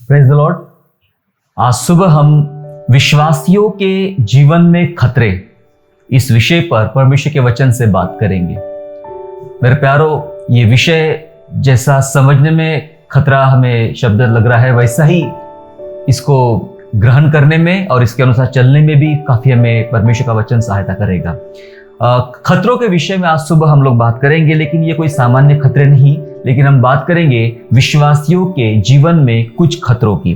Praise the Lord. आज सुबह हम विश्वासियों के जीवन में खतरे इस विषय पर परमेश्वर के वचन से बात करेंगे। मेरे प्यारो, ये विषय जैसा समझने में खतरा हमें शब्द लग रहा है, वैसा ही इसको ग्रहण करने में और इसके अनुसार चलने में भी काफी हमें परमेश्वर का वचन सहायता करेगा। खतरों के विषय में आज सुबह हम लोग बात करेंगे, लेकिन ये कोई सामान्य खतरे नहीं, लेकिन हम बात करेंगे विश्वासियों के जीवन में कुछ खतरों की।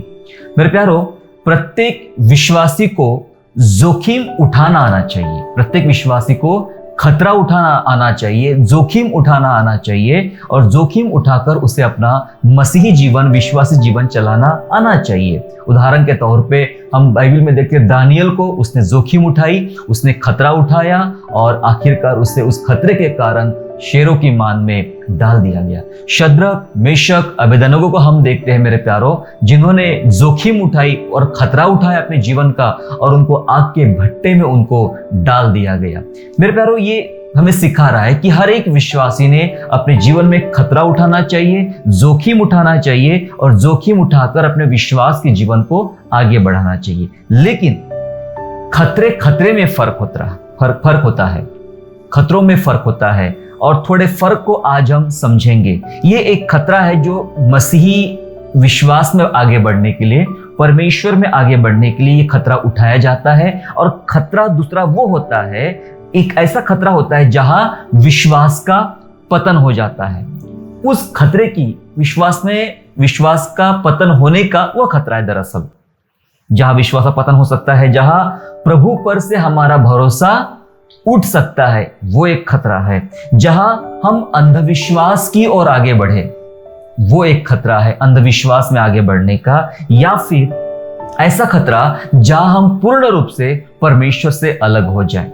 मेरे प्यारो, प्रत्येक विश्वासी को जोखिम उठाना आना चाहिए। प्रत्येक विश्वासी को खतरा उठाना आना चाहिए, जोखिम उठाना आना चाहिए और जोखिम उठाकर उसे अपना मसीही जीवन, विश्वासी जीवन चलाना आना चाहिए। उदाहरण के तौर पे हम बाइबल में देखते हैं दानियल को, उसने जोखिम उठाई, उसने खतरा उठाया और आखिरकार उसे उस खतरे के कारण शेरों की मान में डाल दिया गया। शद्रक, मेशक, अबेदनगो को हम देखते हैं मेरे प्यारो, जिन्होंने जोखिम उठाई और खतरा उठाया अपने जीवन का और उनको आग के भट्टे में उनको डाल दिया गया। मेरे प्यारो, ये हमें सिखा रहा है कि हर एक विश्वासी ने अपने जीवन में खतरा उठाना चाहिए, जोखिम उठाना चाहिए और जोखिम उठाकर अपने विश्वास के जीवन को आगे बढ़ाना चाहिए। लेकिन खतरे में फर्क होता है, खतरों में फर्क होता है और थोड़े फर्क को आज हम समझेंगे। ये एक खतरा है जो मसीही विश्वास में आगे बढ़ने के लिए, परमेश्वर में आगे बढ़ने के लिए ये खतरा उठाया जाता है। और खतरा दूसरा वो होता है, एक ऐसा खतरा होता है जहां विश्वास का पतन हो जाता है। उस खतरे की विश्वास का पतन होने का वो खतरा है दरअसल, जहां विश्वास का पतन हो सकता है, जहां प्रभु पर से हमारा भरोसा उठ सकता है, वो एक खतरा है। जहां हम अंधविश्वास की ओर आगे बढ़े, वो एक खतरा है अंधविश्वास में आगे बढ़ने का। या फिर ऐसा खतरा जहां हम पूर्ण रूप से परमेश्वर से अलग हो जाएं।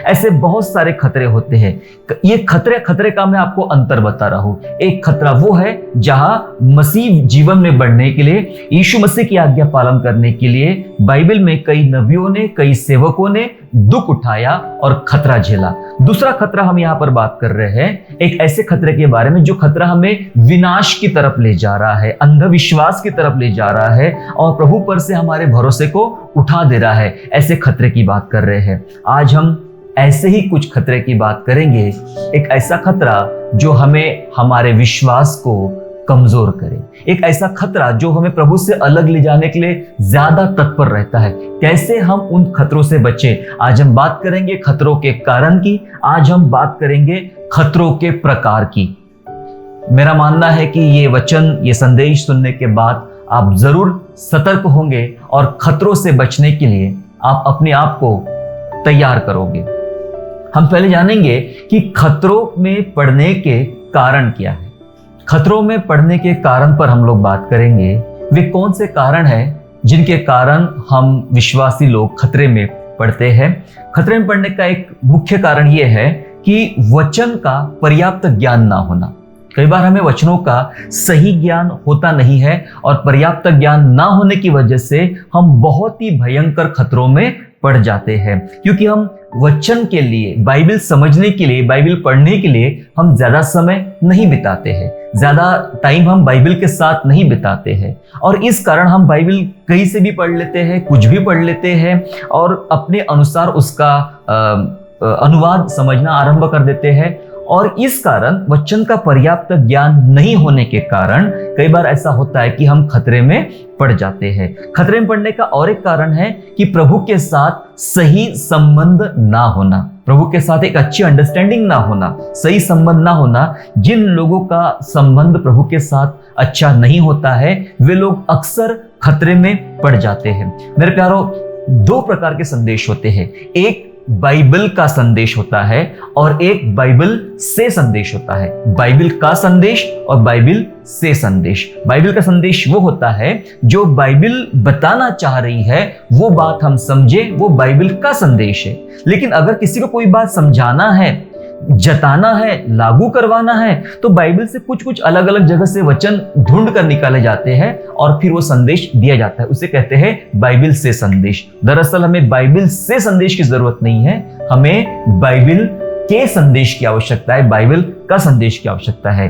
ऐसे बहुत सारे खतरे होते हैं। ये खतरे का मैं आपको अंतर बता रहा हूं। एक खतरा वो है जहां मसीह जीवन में बढ़ने के लिए, यीशु मसीह की आज्ञा पालन करने के लिए बाइबल में कई नबियों ने, कई सेवकों ने दुख उठाया और खतरा झेला। दूसरा खतरा हम यहाँ पर बात कर रहे हैं एक ऐसे खतरे के बारे में जो खतरा हमें विनाश की तरफ ले जा रहा है, अंधविश्वास की तरफ ले जा रहा है और प्रभु पर से हमारे भरोसे को उठा दे रहा है। ऐसे खतरे की बात कर रहे हैं। आज हम ऐसे ही कुछ खतरे की बात करेंगे। एक ऐसा खतरा जो हमें हमारे विश्वास को कमजोर करे, एक ऐसा खतरा जो हमें प्रभु से अलग ले जाने के लिए ज्यादा तत्पर रहता है। कैसे हम उन खतरों से बचें, आज हम बात करेंगे खतरों के कारण की, आज हम बात करेंगे खतरों के प्रकार की। मेरा मानना है कि ये वचन, ये संदेश सुनने के बाद आप जरूर सतर्क होंगे और खतरों से बचने के लिए आप अपने आप को तैयार करोगे। हम पहले जानेंगे कि खतरों में पड़ने के कारण क्या है। खतरों में पड़ने के कारण पर हम लोग बात करेंगे। वे कौन से कारण हैं जिनके कारण हम विश्वासी लोग खतरे में पड़ते हैं। खतरे में पड़ने का एक मुख्य कारण यह है कि वचन का पर्याप्त ज्ञान ना होना। कई बार हमें वचनों का सही ज्ञान होता नहीं है और पर्याप्त ज्ञान ना होने की वजह से हम बहुत ही भयंकर खतरों में पड़ जाते हैं, क्योंकि हम वचन के लिए, बाइबल समझने के लिए, बाइबल पढ़ने के लिए हम ज्यादा समय नहीं बिताते हैं, ज्यादा टाइम हम बाइबल के साथ नहीं बिताते हैं और इस कारण हम बाइबल कहीं से भी पढ़ लेते हैं, कुछ भी पढ़ लेते हैं और अपने अनुसार उसका अनुवाद समझना आरंभ कर देते हैं। और इस कारण वचन का पर्याप्त ज्ञान नहीं होने के कारण कई बार ऐसा होता है कि हम खतरे में पड़ जाते हैं। खतरे में पड़ने का और एक कारण है कि प्रभु के साथ सही संबंध ना होना, प्रभु के साथ एक अच्छी अंडरस्टैंडिंग ना होना, सही संबंध ना होना। जिन लोगों का संबंध प्रभु के साथ अच्छा नहीं होता है, वे लोग अक्सर खतरे में पड़ जाते हैं। मेरे प्यारो, दो प्रकार के संदेश होते हैं। एक बाइबल का संदेश होता है और एक बाइबल से संदेश होता है। बाइबल का संदेश और बाइबल से संदेश। बाइबल का संदेश वो होता है जो बाइबल बताना चाह रही है, वो बात हम समझे, वो बाइबल का संदेश है। लेकिन अगर किसी को कोई बात समझाना है, जताना है, लागू करवाना है, तो बाइबल से कुछ कुछ अलग अलग जगह से वचन ढूंढ कर निकाले जाते हैं और फिर वो संदेश दिया जाता है। उसे कहते हैं बाइबल से संदेश। दरअसल हमें बाइबल से संदेश की जरूरत नहीं है, हमें बाइबल के संदेश की आवश्यकता है, बाइबल का संदेश की आवश्यकता है।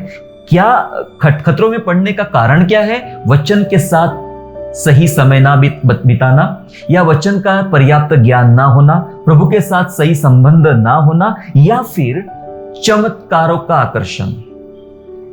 क्या खतरों में पड़ने का कारण क्या है? वचन के साथ सही समय ना बिताना, या वचन का पर्याप्त ज्ञान ना होना, प्रभु के साथ सही संबंध ना होना, या फिर चमत्कारों का आकर्षण।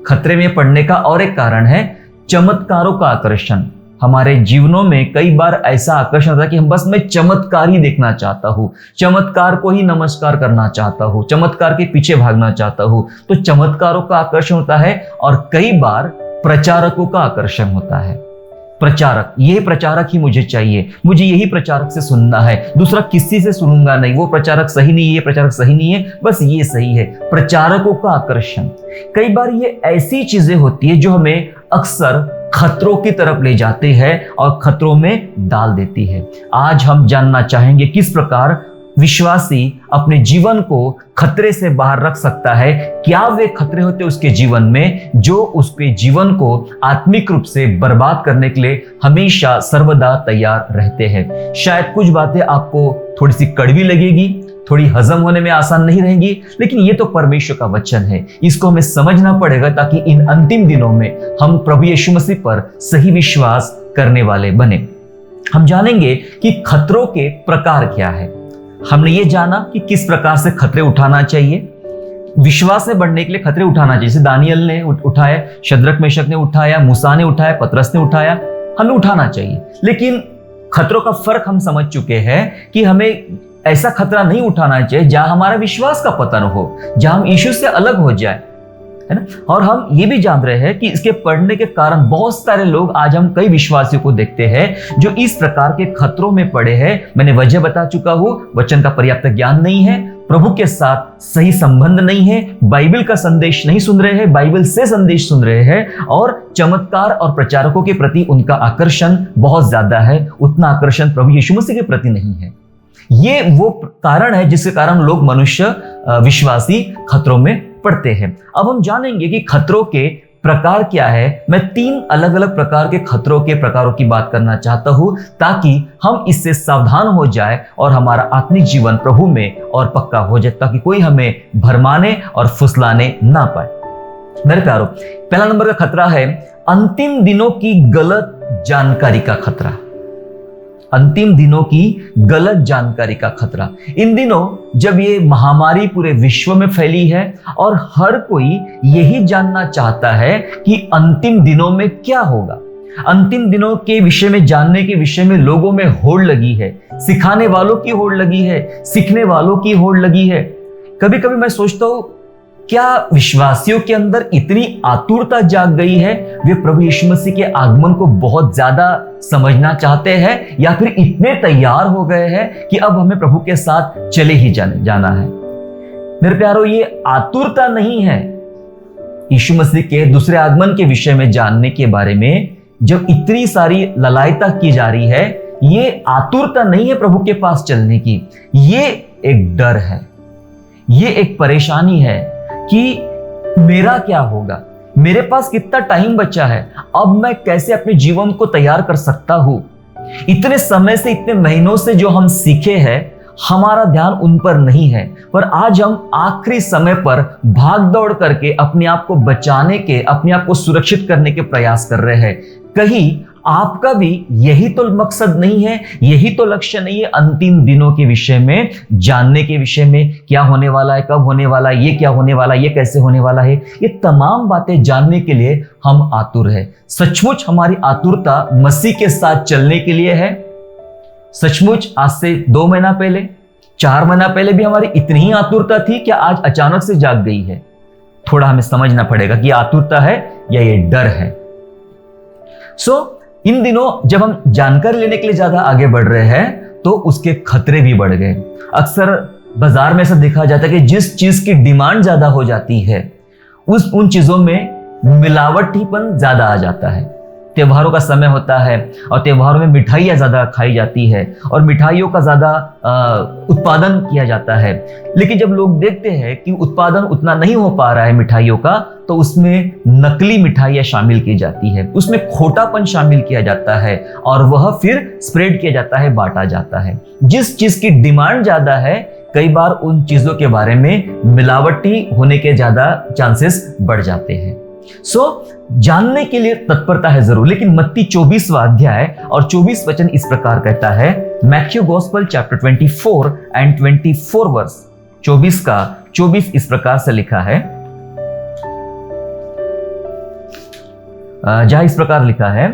खतरे में पड़ने का और एक कारण है चमत्कारों का आकर्षण। हमारे जीवनों में कई बार ऐसा आकर्षण होता है कि हम बस मैं चमत्कार ही देखना चाहता हूँ, चमत्कार को ही नमस्कार करना चाहता हूँ, चमत्कार के पीछे भागना चाहता हूँ। तो चमत्कारों का आकर्षण होता है, और कई बार प्रचारकों का आकर्षण होता है। प्रचारक, ये प्रचारक ही मुझे चाहिए, मुझे यही प्रचारक से सुनना है, दूसरा किसी से सुनूंगा नहीं, वो प्रचारक सही नहीं है, ये प्रचारक सही नहीं है, बस ये सही है। प्रचारकों का आकर्षण। कई बार ये ऐसी चीजें होती है जो हमें अक्सर खतरों की तरफ ले जाते हैं और खतरों में डाल देती है। आज हम जानना चाहेंगे किस प्रकार विश्वासी अपने जीवन को खतरे से बाहर रख सकता है। क्या वे खतरे होते उसके जीवन में जो उसके जीवन को आत्मिक रूप से बर्बाद करने के लिए हमेशा सर्वदा तैयार रहते हैं। शायद कुछ बातें आपको थोड़ी सी कड़वी लगेगी, थोड़ी हजम होने में आसान नहीं रहेंगी, लेकिन ये तो परमेश्वर का वचन है, इसको हमें समझना पड़ेगा ताकि इन अंतिम दिनों में हम प्रभु यीशु मसीह पर सही विश्वास करने वाले बने। हम जानेंगे कि खतरों के प्रकार क्या है। हमने ये जाना कि किस प्रकार से खतरे उठाना चाहिए, विश्वास में बढ़ने के लिए खतरे उठाना चाहिए। जैसे दानियल ने उठाया, शद्रक मेशक ने उठाया, मूसा ने उठाया, पतरस ने उठाया, हमें उठाना चाहिए। लेकिन खतरों का फर्क हम समझ चुके हैं कि हमें ऐसा खतरा नहीं उठाना चाहिए जहां हमारा विश्वास का पतन हो, जहां हम यीशु से अलग हो जाए, है ना। और हम ये भी जान रहे हैं कि इसके पढ़ने के कारण बहुत सारे लोग, आज हम कई विश्वासियों को देखते हैं जो इस प्रकार के खतरों में पड़े हैं। मैंने वजह बता चुका हूं, वचन का पर्याप्त ज्ञान नहीं है, प्रभु के साथ सही संबंध नहीं है, बाइबल का संदेश नहीं सुन रहे हैं, बाइबल से संदेश सुन रहे हैं, और चमत्कार और प्रचारकों के प्रति उनका आकर्षण बहुत ज्यादा है, उतना आकर्षण प्रभु यीशु मसीह के प्रति नहीं है। ये वो कारण है जिसके कारण लोग, मनुष्य, विश्वासी खतरों में पड़ते हैं। अब हम जानेंगे कि खतरों के प्रकार क्या है। मैं 3 अलग अलग प्रकार के खतरों के प्रकारों की बात करना चाहता हूं ताकि हम इससे सावधान हो जाए और हमारा आत्मिक जीवन प्रभु में और पक्का हो जाए, ताकि कोई हमें भरमाने और फुसलाने ना पाए। मेरे प्यारों, पहला नंबर का खतरा है अंतिम दिनों की गलत जानकारी का खतरा। अंतिम दिनों की गलत जानकारी का खतरा। इन दिनों जब ये महामारी पूरे विश्व में फैली है और हर कोई यही जानना चाहता है कि अंतिम दिनों में क्या होगा, अंतिम दिनों के विषय में जानने के विषय में लोगों में होड़ लगी है, सिखाने वालों की होड़ लगी है, सीखने वालों की होड़ लगी है। कभी कभी मैं सोचता हूं, क्या विश्वासियों के अंदर इतनी आतुरता जाग गई है, वे प्रभु यीशु मसीह के आगमन को बहुत ज्यादा समझना चाहते हैं, या फिर इतने तैयार हो गए हैं कि अब हमें प्रभु के साथ चले ही जाना है। मेरे प्यारों, ये आतुरता नहीं है यीशु मसीह के दूसरे आगमन के विषय में जानने के बारे में। जब इतनी सारी ललायता की जा रही है, ये आतुरता नहीं है प्रभु के पास चलने की, ये एक डर है, ये एक परेशानी है कि मेरा क्या होगा, मेरे पास कितना टाइम बचा है, अब मैं कैसे अपने जीवन को तैयार कर सकता हूं। इतने समय से, इतने महीनों से जो हम सीखे हैं, हमारा ध्यान उन पर नहीं है, पर आज हम आखिरी समय पर भाग दौड़ करके अपने आप को बचाने के, अपने आप को सुरक्षित करने के प्रयास कर रहे हैं। कहीं आपका भी यही तो मकसद नहीं है, यही तो लक्ष्य नहीं है, अंतिम दिनों के विषय में जानने के विषय में, क्या होने वाला है, कब होने वाला है, ये क्या होने वाला है, ये कैसे होने वाला है, ये तमाम बातें जानने के लिए हम आतुर है। सचमुच हमारी आतुरता मसीह के साथ चलने के लिए है। सचमुच आज से 2 महीना पहले, 4 महीना पहले भी हमारी इतनी ही आतुरता थी, क्या आज अचानक से जाग गई है? थोड़ा हमें समझना पड़ेगा कि आतुरता है या ये डर है। इन दिनों जब हम जानकारी लेने के लिए ज्यादा आगे बढ़ रहे हैं तो उसके खतरे भी बढ़ गए। अक्सर बाजार में ऐसा देखा जाता है कि जिस चीज की डिमांड ज्यादा हो जाती है, उन चीजों में मिलावटीपन ज्यादा आ जाता है। त्योहारों का समय होता है और त्योहारों में मिठाइयाँ ज़्यादा खाई जाती है और मिठाइयों का ज़्यादा उत्पादन किया जाता है। लेकिन जब लोग देखते हैं कि उत्पादन उतना नहीं हो पा रहा है मिठाइयों का, तो उसमें नकली मिठाइयाँ शामिल की जाती है, उसमें खोटापन शामिल किया जाता है और वह फिर स्प्रेड किया जाता है, बांटा जाता है। जिस चीज़ की डिमांड ज़्यादा है, कई बार उन चीज़ों के बारे में मिलावटी होने के ज़्यादा चांसेस बढ़ जाते हैं। जानने के लिए तत्परता है जरूर। लेकिन मत्ती 24वां अध्याय और 24 वचन इस प्रकार कहता है, Matthew gospel chapter 24 and 24 verse 24 का 24 इस प्रकार से लिखा है, जहां इस प्रकार लिखा है,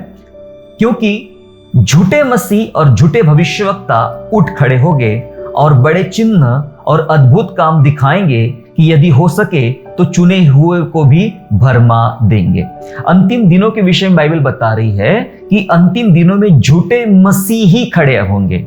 क्योंकि झूठे मसीह और झूठे भविष्यवक्ता उठ खड़े होंगे और बड़े चिन्ह और अद्भुत काम दिखाएंगे कि यदि हो सके तो चुने हुए को भी भरमा देंगे। अंतिम दिनों के विषय में बाइबल बता रही है कि अंतिम दिनों में झूठे मसीह ही खड़े होंगे।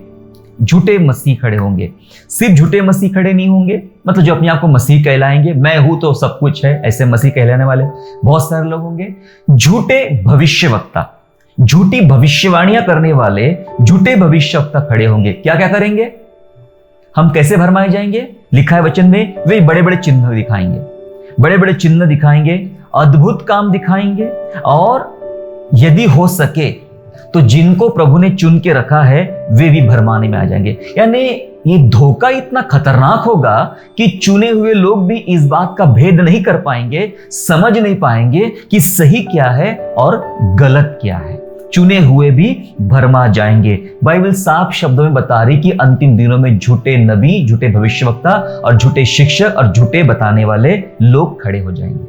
झूठे मसीह खड़े होंगे। सिर्फ झूठे मसीह खड़े नहीं होंगे, मतलब जो अपने आप को मसीह कहलाएंगे, मैं हूं तो सब कुछ है, ऐसे मसीह कहलाने वाले बहुत सारे लोग होंगे। झूठे भविष्यवक्ता, झूठी भविष्यवाणियां करने वाले झूठे भविष्यवक्ता खड़े होंगे। क्या क्या करेंगे? हम कैसे भरमाए जाएंगे? लिखा है वचन में, वे बड़े बड़े चिन्ह दिखाएंगे, बड़े बड़े चिन्ह दिखाएंगे, अद्भुत काम दिखाएंगे, और यदि हो सके तो जिनको प्रभु ने चुन के रखा है वे भी भरमाने में आ जाएंगे। यानी ये धोखा इतना खतरनाक होगा कि चुने हुए लोग भी इस बात का भेद नहीं कर पाएंगे, समझ नहीं पाएंगे कि सही क्या है और गलत क्या है। चुने हुए भी भरमा जाएंगे। बाइबल साफ शब्दों में बता रही कि अंतिम दिनों में झूठे नबी, झूठे भविष्यवक्ता और झूठे शिक्षक और झूठे बताने वाले लोग खड़े हो जाएंगे।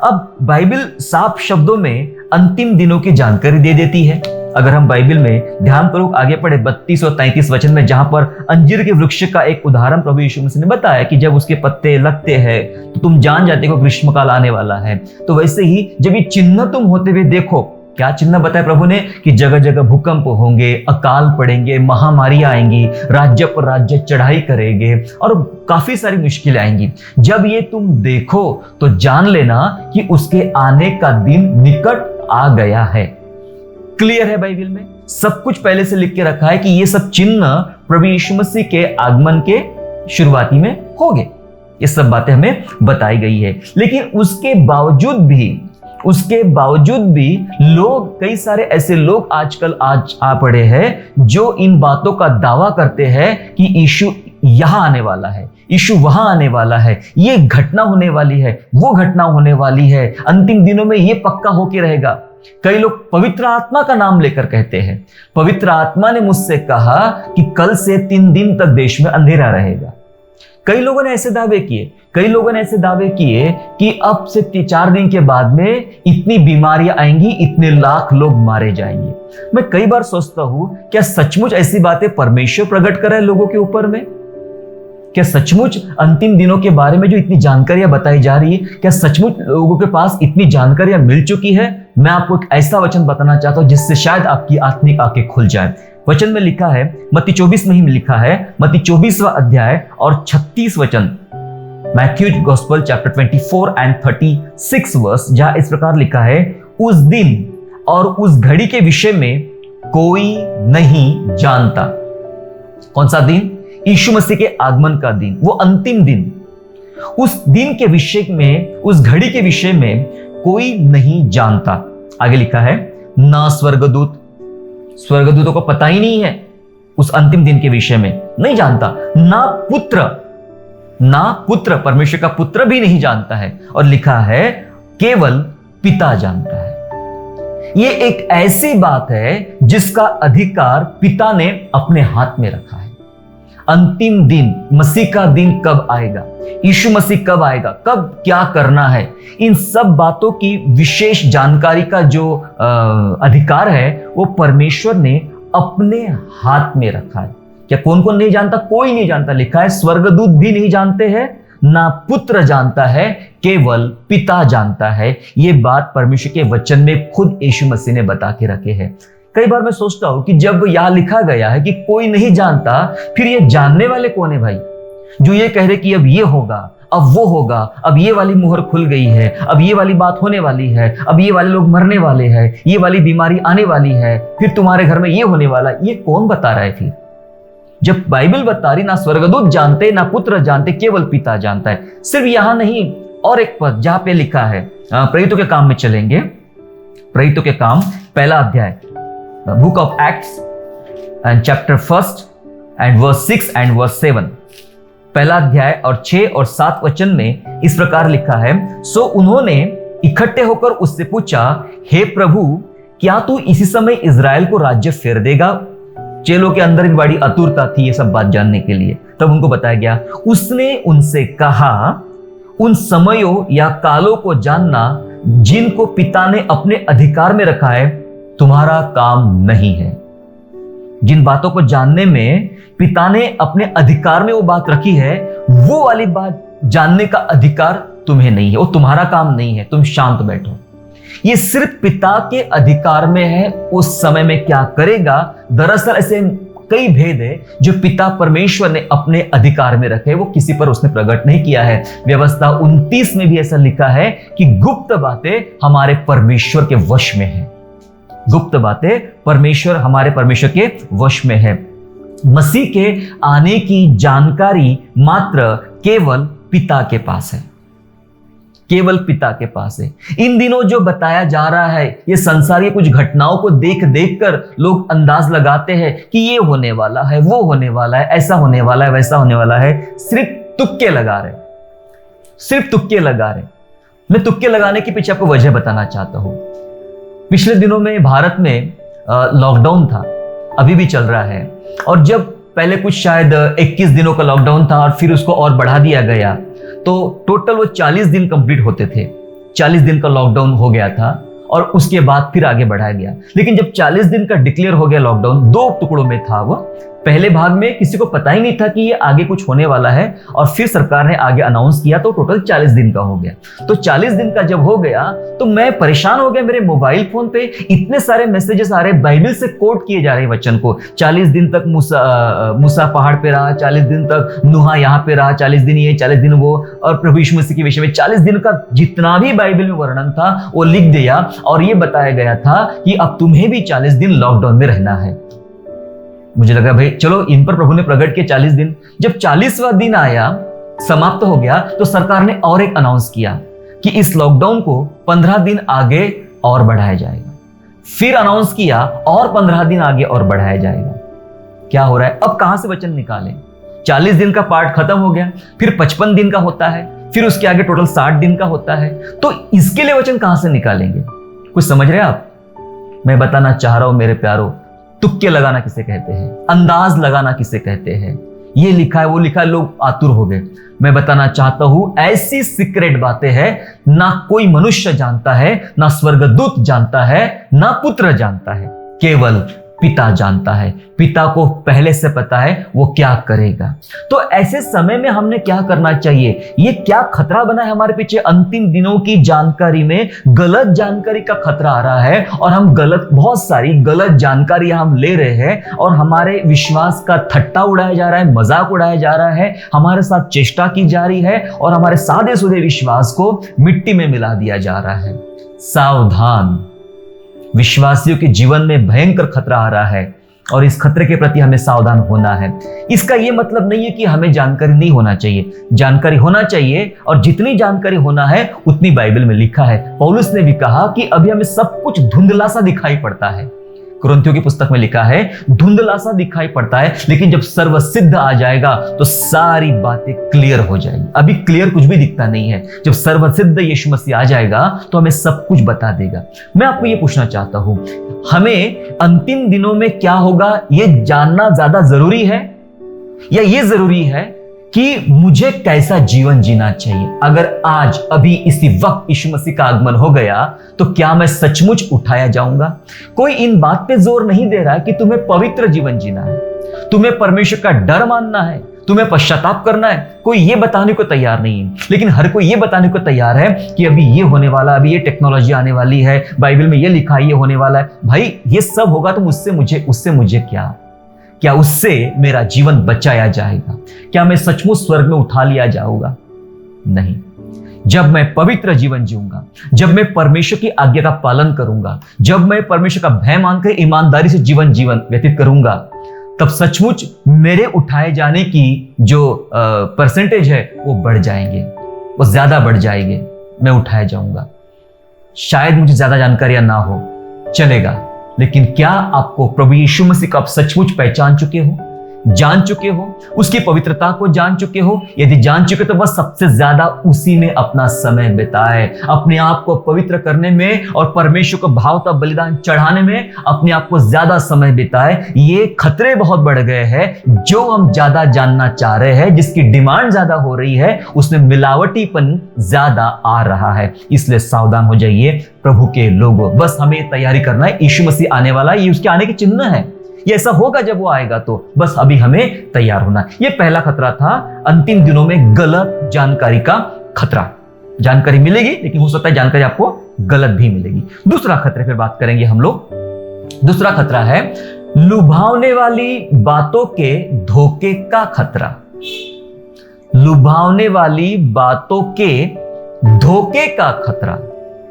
अब बाइबल साफ शब्दों में अंतिम दिनों की जानकारी दे देती है। अगर हम बाइबल में ध्यानपूर्वक आगे पढ़े 32 और 33 वचन में, जहां पर अंजीर के वृक्ष का एक उदाहरण प्रभु यीशु मसीह ने बताया कि जब उसके पत्ते लगते हैं तो तुम जान जाते हो ग्रीष्मकाल आने वाला है। तो वैसे ही जब ये चिन्ह तुम होते हुए देखो, क्या चिन्ह बताया प्रभु ने कि जगह जगह भूकंप होंगे, अकाल पड़ेंगे, महामारी आएंगी, राज्य पर राज्य चढ़ाई करेंगे और काफी सारी मुश्किलें आएंगी। जब ये तुम देखो तो जान लेना कि उसके आने का दिन निकट आ गया है। क्लियर है, बाइबल में सब कुछ पहले से लिख के रखा है कि ये सब चिन्ह प्रभु यीशु मसीह के आगमन के शुरुआती में होंगे। ये सब बातें हमें बताई गई है। लेकिन उसके बावजूद भी लोग, कई सारे ऐसे लोग आजकल आ पड़े हैं जो इन बातों का दावा करते हैं कि यीशु यहां आने वाला है, यीशु वहां आने वाला है, ये घटना होने वाली है, वो घटना होने वाली है, अंतिम दिनों में ये पक्का होके रहेगा। कई लोग पवित्र आत्मा का नाम लेकर कहते हैं, पवित्र आत्मा ने मुझसे कहा कि कल से 3 दिन तक देश में अंधेरा रहेगा। कई लोगों ने ऐसे दावे किए कि अब से 4 दिन के बाद में इतनी बीमारियां आएंगी, इतने लाख लोग मारे जाएंगे। मैं कई बार सोचता हूं, क्या सचमुच ऐसी बातें परमेश्वर प्रकट कर रहा है लोगों के ऊपर में? क्या सचमुच अंतिम दिनों के बारे में जो इतनी जानकारियां बताई जा रही है, क्या सचमुच लोगों के पास इतनी जानकारियां मिल चुकी है? मैं आपको एक ऐसा वचन बताना चाहता हूं जिससे शायद आपकी आत्मिक आंखें खुल जाए। वचन में लिखा है, मत्ती 24 में ही लिखा है, मत्ती 24वां अध्याय और 36 वचन, Matthew gospel chapter 24 and 36 verse, जहां इस प्रकार लिखा है, उस दिन और उस घड़ी के विषय में कोई नहीं जानता। कौन सा दिन? यीशु मसीह के आगमन का दिन, वो अंतिम दिन। उस दिन के विषय में, उस घड़ी के विषय में कोई नहीं जानता। आगे लिखा है, ना स्वर्गदूतों को पता ही नहीं है उस अंतिम दिन के विषय में, नहीं जानता, ना पुत्र परमेश्वर का पुत्र भी नहीं जानता है, और लिखा है केवल पिता जानता है। ये एक ऐसी बात है जिसका अधिकार पिता ने अपने हाथ में रखा है। अंतिम दिन, मसीह का दिन कब आएगा, यीशु मसीह कब आएगा, कब क्या करना है, इन सब बातों की विशेष जानकारी का जो अधिकार है वो परमेश्वर ने अपने हाथ में रखा है। क्या कौन कौन नहीं जानता? कोई नहीं जानता। लिखा है स्वर्गदूत भी नहीं जानते हैं, ना पुत्र जानता है, केवल पिता जानता है। ये बात परमेश्वर के वचन में खुद यीशु मसीह ने बता के रखे हैं। कई बार मैं सोचता हूं कि जब यहां लिखा गया है कि कोई नहीं जानता, फिर ये जानने वाले कौन है भाई? जो ये कह रहे कि अब ये होगा, अब वो होगा, अब ये वाली मुहर खुल गई है, अब ये वाली बात होने वाली है, अब ये वाले लोग मरने वाले हैं, ये वाली बीमारी आने वाली है, फिर तुम्हारे घर में ये होने वाला है, ये कौन बता रहा है? फिर जब बाइबल बता रही ना स्वर्गदूत जानते, ना पुत्र जानते, केवल पिता जानता है। सिर्फ यहां नहीं, और एक पद जहां पे लिखा है, प्रेरितों के काम में चलेंगे, प्रेरितों के काम 1 अध्याय, book of Acts and chapter 1 and verse 6 and verse 7, 1 अध्याय और 6 और 7 वचन में इस प्रकार लिखा है, सो उन्होंने इकट्ठे होकर उससे पूछा, हे प्रभु, क्या तू इसी समय इज़राइल को राज्य फेर देगा? चेलों के अंदर भी बड़ी आतुरता थी ये सब बात जानने के लिए। तब उनको बताया गया, उसने उनसे कहा, उन समयों या कालों को जानना जिनको पिता ने अपने अधिकार में रखा है तुम्हारा काम नहीं है। जिन बातों को जानने में पिता ने अपने अधिकार में वो बात रखी है, वो वाली बात जानने का अधिकार तुम्हें नहीं है, वो तुम्हारा काम नहीं है, तुम शांत बैठो। ये सिर्फ पिता के अधिकार में है उस समय में क्या करेगा। दरअसल ऐसे कई भेद है जो पिता परमेश्वर ने अपने अधिकार में रखे, वो किसी पर उसने प्रकट नहीं किया है। व्यवस्था 29 में भी ऐसा लिखा है कि गुप्त बातें हमारे परमेश्वर के वश में है। गुप्त बातें हमारे परमेश्वर के वश में है। मसीह के आने की जानकारी मात्र केवल पिता के पास है, केवल पिता के पास है। इन दिनों जो बताया जा रहा है, ये संसारी कुछ घटनाओं को देख देख कर लोग अंदाज लगाते हैं कि ये होने वाला है, वो होने वाला है, ऐसा होने वाला है, वैसा होने वाला है। सिर्फ तुक्के लगा रहे, सिर्फ तुक्के लगा रहे। मैं तुक्के लगाने के पीछे आपको वजह बताना चाहता हूं। पिछले दिनों में भारत में लॉकडाउन था, अभी भी चल रहा है। और जब पहले कुछ शायद 21 दिनों का लॉकडाउन था और फिर उसको और बढ़ा दिया गया, तो टोटल वो 40 दिन कंप्लीट होते थे। 40 दिन का लॉकडाउन हो गया था और उसके बाद फिर आगे बढ़ाया गया। लेकिन जब 40 दिन का डिक्लेयर हो गया लॉकडाउन, 2 टुकड़ों में था वो। पहले भाग में किसी को पता ही नहीं था कि ये आगे कुछ होने वाला है, और फिर सरकार ने आगे अनाउंस किया तो टोटल 40 दिन का हो गया। तो 40 दिन का जब हो गया तो मैं परेशान हो गया। मेरे मोबाइल फोन पे इतने सारे मैसेजेस आ रहे, बाइबल से कोट किए जा रहे वचन को। 40 दिन तक मूसा पहाड़ पे रहा, 40 दिन तक नूहा यहाँ पे रहा, 40 दिन ये, 40 दिन वो, और प्रभु यीशु मसीह के विषय में 40 दिन का जितना भी बाइबल में वर्णन था वो लिख दिया। और ये बताया गया था कि अब तुम्हें भी 40 दिन लॉकडाउन में रहना है। मुझे लगा भाई चलो इन पर प्रभु ने प्रकट किए 40 दिन। जब 40वां दिन आया, समाप्त हो गया, तो सरकार ने और एक अनाउंस किया कि इस लॉकडाउन को 15 दिन आगे और बढ़ाया जाएगा। फिर अनाउंस किया और 15 दिन आगे और बढ़ाया जाएगा। क्या हो रहा है? अब कहां से वचन निकालें? 40 दिन का पार्ट खत्म हो गया, फिर 55 दिन का होता है, फिर उसके आगे टोटल 60 दिन का होता है। तो इसके लिए वचन कहां से निकालेंगे? कुछ समझ रहे हैं आप? मैं बताना चाह रहा हूं मेरे प्यारों, तुक्के लगाना किसे कहते हैं, अंदाज लगाना किसे कहते हैं। ये लिखा है, वो लिखा है, लोग आतुर हो गए। मैं बताना चाहता हूं, ऐसी सीक्रेट बातें हैं ना कोई मनुष्य जानता है, ना स्वर्गदूत जानता है, ना पुत्र जानता है, केवल पिता जानता है। पिता को पहले से पता है वो क्या करेगा। तो ऐसे समय में हमने क्या करना चाहिए? ये क्या खतरा बना है हमारे पीछे? अंतिम दिनों की जानकारी में गलत जानकारी का खतरा आ रहा है, और हम बहुत सारी गलत जानकारी हम ले रहे हैं, और हमारे विश्वास का ठट्टा उड़ाया जा रहा है, मजाक उड़ाया जा रहा है, हमारे साथ चेष्टा की जा रही है, और हमारे सादे सुधे विश्वास को मिट्टी में मिला दिया जा रहा है। सावधान, विश्वासियों के जीवन में भयंकर खतरा आ रहा है, और इस खतरे के प्रति हमें सावधान होना है। इसका यह मतलब नहीं है कि हमें जानकारी नहीं होना चाहिए, जानकारी होना चाहिए, और जितनी जानकारी होना है उतनी बाइबल में लिखा है। पौलुस ने भी कहा कि अभी हमें सब कुछ धुंधला सा दिखाई पड़ता है। कुरिन्थियों की पुस्तक में लिखा है धुंधला सा दिखाई पड़ता है, लेकिन जब सर्वसिद्ध आ जाएगा तो सारी बातें क्लियर हो जाएगी। अभी क्लियर कुछ भी दिखता नहीं है। जब सर्वसिद्ध यीशु मसीह आ जाएगा तो हमें सब कुछ बता देगा। मैं आपको ये पूछना चाहता हूं, हमें अंतिम दिनों में क्या होगा ये जानना ज्यादा जरूरी है, या ये जरूरी है कि मुझे कैसा जीवन जीना चाहिए? अगर आज अभी इसी वक्त यीशु मसीह का आगमन हो गया तो क्या मैं सचमुच उठाया जाऊंगा? कोई इन बात पे जोर नहीं दे रहा है कि तुम्हें पवित्र जीवन जीना है, तुम्हें परमेश्वर का डर मानना है, तुम्हें पश्चाताप करना है। कोई ये बताने को तैयार नहीं है, लेकिन हर कोई ये बताने को तैयार है कि अभी ये होने वाला, अभी ये टेक्नोलॉजी आने वाली है, बाइबल में ये लिखा है ये होने वाला है। भाई ये सब होगा तो उससे मुझे क्या उससे मेरा जीवन बचाया जाएगा? क्या मैं सचमुच स्वर्ग में उठा लिया जाऊंगा? नहीं। जब मैं पवित्र जीवन जीऊंगा, जब मैं परमेश्वर की आज्ञा का पालन करूंगा, जब मैं परमेश्वर का भय मानकर ईमानदारी से जीवन व्यतीत करूंगा, तब सचमुच मेरे उठाए जाने की जो परसेंटेज है वो बढ़ जाएंगे, वो ज्यादा बढ़ जाएंगे। मैं उठाया जाऊंगा। शायद मुझे ज्यादा जानकारियां ना हो, चलेगा, लेकिन क्या आपको प्रभु यीशु मसीह को आप सचमुच पहचान चुके हो? जान चुके हो, उसकी पवित्रता को जान चुके हो, यदि जान चुके तो बस सबसे ज्यादा उसी में अपना समय बिताए, अपने आप को पवित्र करने में और परमेश्वर को भावता बलिदान चढ़ाने में अपने आप को ज्यादा समय बिताए। ये खतरे बहुत बढ़ गए हैं। जो हम ज्यादा जानना चाह रहे हैं, जिसकी डिमांड ज्यादा हो रही है, उसमें मिलावटीपन ज्यादा आ रहा है। इसलिए सावधान हो जाइए प्रभु के लोगों। बस हमें तैयारी करना है, यीशु मसीह आने वाला है, ये उसके आने के चिन्ह है। ये ऐसा होगा जब वो आएगा, तो बस अभी हमें तैयार होना है। ये पहला खतरा था, अंतिम दिनों में गलत जानकारी का खतरा। जानकारी मिलेगी, लेकिन हो सकता है जानकारी आपको गलत भी मिलेगी। दूसरा खतरे पर बात करेंगे हम लोग। दूसरा खतरा है लुभावने वाली बातों के धोखे का खतरा। लुभावने वाली बातों के धोखे का खतरा।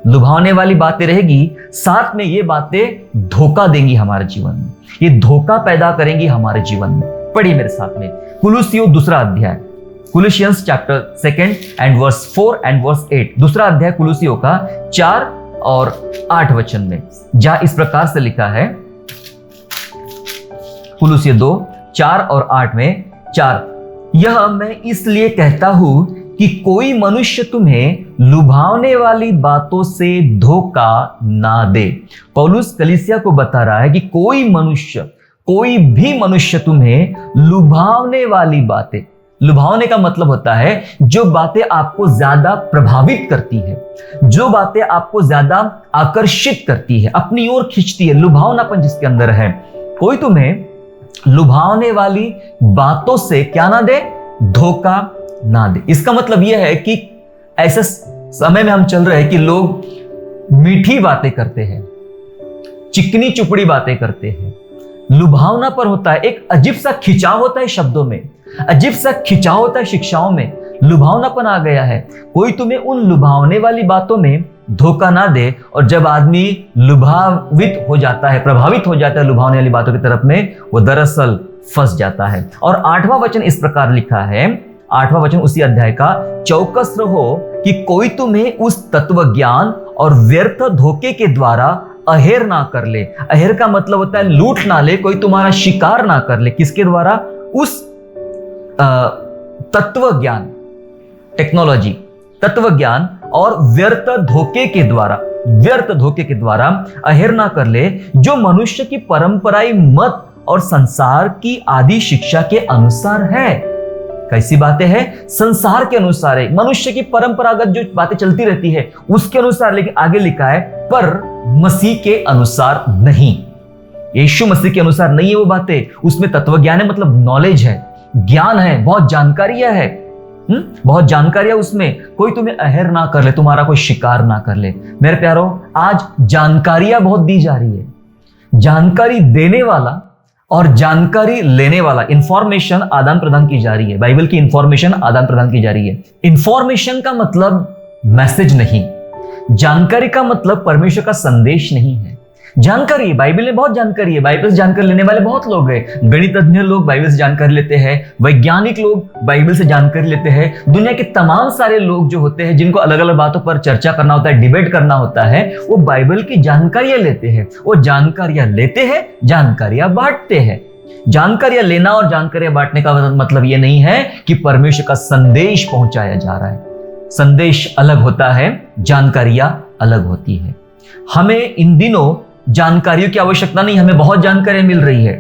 लुभावने वाली बातें रहेगी, साथ में ये बातें धोखा देंगी हमारे जीवन में, ये धोखा पैदा करेंगी हमारे जीवन में। पढ़िए मेरे साथ में कुलुसियों दूसरा अध्याय, Colossians chapter 2 and verse 4 and verse 8। दूसरा अध्याय कुलुसियों का 4 और 8 वचन में, जहां इस प्रकार से लिखा है, कुलुसियों 2 4 और 8 में 4, यह मैं इसलिए कहता हूं कि कोई मनुष्य तुम्हें लुभावने वाली बातों से धोखा ना दे। पौलुस कलीसिया को बता रहा है कि कोई भी मनुष्य तुम्हें लुभावने वाली बातें, लुभावने का मतलब होता है जो बातें आपको ज्यादा प्रभावित करती है, जो बातें आपको ज्यादा आकर्षित करती है, अपनी ओर खींचती है, लुभावनापन जिसके अंदर है, कोई तुम्हें लुभावने वाली बातों से क्या ना दे, धोखा ना दे। इसका मतलब यह है कि ऐसे समय में हम चल रहे हैं कि लोग मीठी बातें करते हैं, चिकनी चुपड़ी बातें करते हैं, लुभावना पर होता है, एक अजीब सा खिंचाव होता है शब्दों में, अजीब सा खिंचाव होता है शिक्षाओं में, लुभावनापन आ गया है। कोई तुम्हें उन लुभावने वाली बातों में धोखा ना दे। और जब आदमी लुभावित हो जाता है, प्रभावित हो जाता है लुभावने वाली बातों की तरफ में, वो दरअसल फंस जाता है। और 8वां वचन इस प्रकार लिखा है, 8वां वचन उसी अध्याय का, चौकस रहो कि कोई तुम्हें उस तत्व ज्ञान और व्यर्थ धोखे के द्वारा अहेर ना कर ले। अहेर का मतलब होता है लूट ना ले, कोई तुम्हारा शिकार ना कर ले। किसके द्वारा? उस तत्व ज्ञान, टेक्नोलॉजी, तत्व ज्ञान और व्यर्थ धोखे के द्वारा, व्यर्थ धोखे के द्वारा अहेर ना कर ले, जो मनुष्य की परंपराई मत और संसार की आदि शिक्षा के अनुसार है। कैसी बातें हैं? संसार के अनुसार है, मनुष्य की परंपरागत जो बातें चलती रहती है उसके अनुसार। लेकिन आगे लिखा है पर मसीह के अनुसार नहीं, यीशु मसीह के अनुसार नहीं है वो बातें। उसमें तत्व ज्ञान है, मतलब नॉलेज है, ज्ञान है, बहुत जानकारियां है, बहुत जानकारियां उसमें। कोई तुम्हें अहेर ना कर ले, तुम्हारा कोई शिकार ना कर ले। मेरे प्यारो, आज जानकारियां बहुत दी जा रही है। जानकारी देने वाला और जानकारी लेने वाला, इंफॉर्मेशन आदान प्रदान की जा रही है। बाइबल की इंफॉर्मेशन आदान प्रदान की जा रही है। इंफॉर्मेशन का मतलब मैसेज नहीं, जानकारी का मतलब परमेश्वर का संदेश नहीं है। जानकारी, बाइबल में बहुत जानकारी है, बाइबल से जानकारी लेने वाले बहुत लोग हैं। गणितज्ञ लोग बाइबल से जानकारी लेते हैं, वैज्ञानिक लोग बाइबल से जानकारी लेते हैं। दुनिया के तमाम सारे लोग जो होते हैं, जिनको अलग अलग बातों पर चर्चा करना होता है, डिबेट करना होता है, वो बाइबल की जानकारियां लेते हैं। वो जानकारियां लेते हैं, जानकारियां बांटते हैं। जानकारियां लेना और जानकारियां बांटने का मतलब ये नहीं है कि परमेश्वर का संदेश पहुंचाया जा रहा है। संदेश अलग होता है, जानकारियां अलग होती है। हमें इन दिनों जानकारियों की आवश्यकता नहीं, हमें बहुत जानकारियां मिल रही है।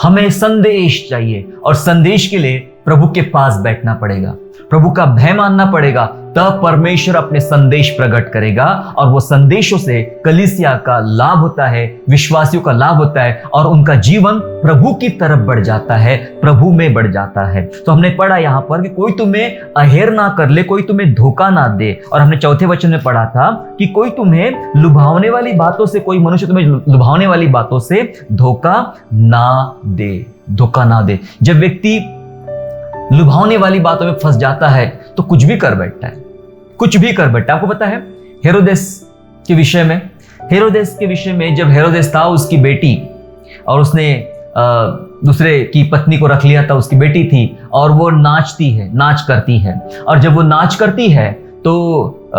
हमें संदेश चाहिए और संदेश के लिए प्रभु के पास बैठना पड़ेगा, प्रभु का भय मानना पड़ेगा, तब परमेश्वर अपने संदेश प्रकट करेगा। और वो संदेशों से कलीसिया का लाभ होता है, विश्वासियों का लाभ होता है और उनका जीवन प्रभु की तरफ बढ़ जाता है, प्रभु में बढ़ जाता है। तो हमने पढ़ा यहां पर कि कोई तुम्हें अहेर ना कर ले, कोई तुम्हें धोखा ना दे। और हमने चौथे वचन में पढ़ा था कि कोई तुम्हें लुभावने वाली बातों से, कोई मनुष्य तुम्हें लुभावने वाली बातों से धोखा ना दे, धोखा ना दे। जब व्यक्ति लुभावने वाली बातों में फंस जाता है तो कुछ भी कर बैठता है, कुछ भी कर बैठता है। आपको पता है हेरोदेस के विषय में, हेरोदेस के विषय में, जब हेरोदेस था उसकी बेटी और उसने दूसरे की पत्नी को रख लिया था, उसकी बेटी थी और वो नाचती है, नाच करती है। और जब वो नाच करती है तो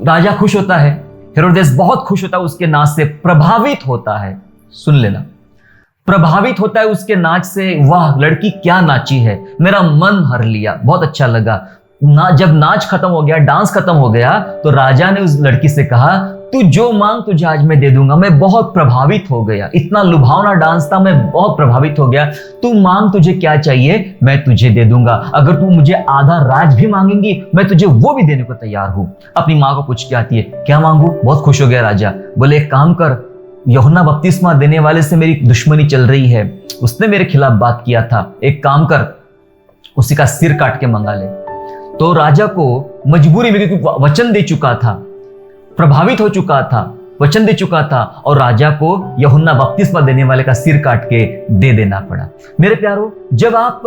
राजा खुश होता है, हेरोदेस बहुत खुश होता है, उसके नाच से प्रभावित होता है। सुन लेना, प्रभावित होता है उसके नाच से, वाह लड़की क्या नाची है, मेरा मन हर लिया, बहुत अच्छा लगा। जब नाच खत्म हो गया, डांस खत्म हो गया, तो राजा ने उस लड़की से कहा तू जो मांग तुझे आज मैं दे दूंगा। मैं बहुत प्रभावित हो गया, इतना लुभावना डांस था, मैं बहुत प्रभावित हो गया। तू मांग, तुझे क्या चाहिए मैं तुझे दे दूंगा। अगर तू मुझे आधा राज भी मांगेंगी मैं तुझे वो भी देने को तैयार हूं। अपनी माँ को पूछ के आती है क्या मांगू। बहुत खुश हो गया राजा, बोले एक काम कर, यूहन्ना बपतिस्मा देने वाले से मेरी दुश्मनी चल रही है, उसने मेरे खिलाफ बात किया था, एक काम कर उसी का सिर काट के मंगा ले। तो राजा को मजबूरी में, क्योंकि वचन दे चुका था, प्रभावित हो चुका था, वचन दे चुका था, और राजा को यूहन्ना बपतिस्मा देने वाले का सिर काट के दे देना पड़ा। मेरे प्यारो, जब आप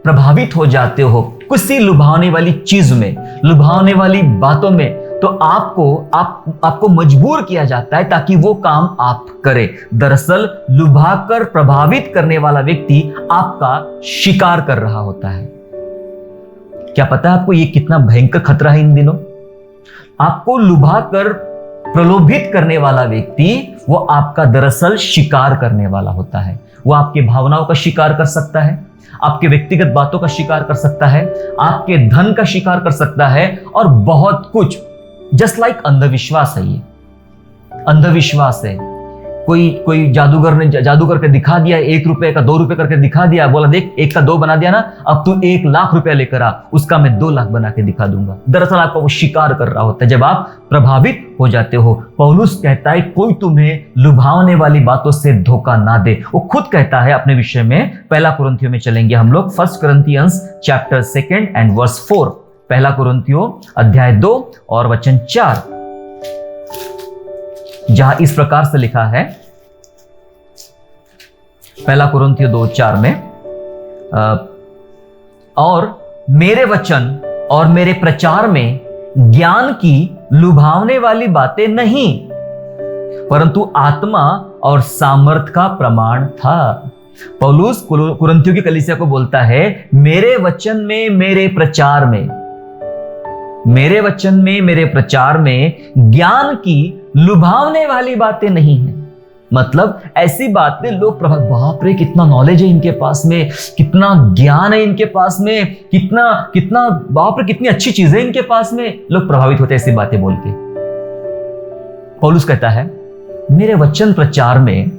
प्रभावित हो जाते हो किसी लुभावने वाली चीज में, लुभावने वाली बातों में, तो आपको मजबूर किया जाता है ताकि वो काम आप करें। दरअसल लुभाकर प्रभावित करने वाला व्यक्ति आपका शिकार कर रहा होता है। क्या पता है आपको ये कितना भयंकर खतरा है इन दिनों? आपको लुभाकर प्रलोभित करने वाला व्यक्ति वो आपका दरअसल शिकार करने वाला होता है। वो आपके भावनाओं का शिकार कर सकता है, आपके व्यक्तिगत बातों का शिकार कर सकता है, आपके धन का शिकार कर सकता है, और बहुत कुछ। जस्ट लाइक अंधविश्वास है, ये अंधविश्वास है। कोई जादूगर ने जादू करके दिखा दिया, 1 रुपए का 2 रुपए करके दिखा दिया, बोला देख 1 का 2 बना दिया ना, अब तू 1 लाख रुपया लेकर आ, उसका मैं 2 लाख बना के दिखा दूंगा। दरअसल आपका वो शिकार कर रहा होता है जब आप प्रभावित हो जाते हो। पौलुस कहता है कोई तुम्हें लुभावने वाली बातों से धोखा ना दे। वो खुद कहता है अपने विषय में। पहला कुरिन्थियों में चलेंगे हम लोग, 1 Corinthians chapter 2 and verse 4। पहला कुरिन्थियों अध्याय 2 और वचन 4, जहां इस प्रकार से लिखा है, पहला कुरिन्थियों 2:4 में, और मेरे वचन और मेरे प्रचार में ज्ञान की लुभावने वाली बातें नहीं, परंतु आत्मा और सामर्थ का प्रमाण था। पौलुस कुरिन्थियों की कलीसिया को बोलता है मेरे वचन में, मेरे प्रचार में, मेरे वचन में, मेरे प्रचार में ज्ञान की लुभावने वाली बातें नहीं है। मतलब ऐसी बातें लोग बाप रे कितना नॉलेज है इनके पास में, कितना ज्ञान है इनके पास में, कितना बाप रे कितनी अच्छी चीजें इनके पास में, लोग प्रभावित होते हैं ऐसी बातें बोल के। पौलुस कहता है मेरे वचन प्रचार में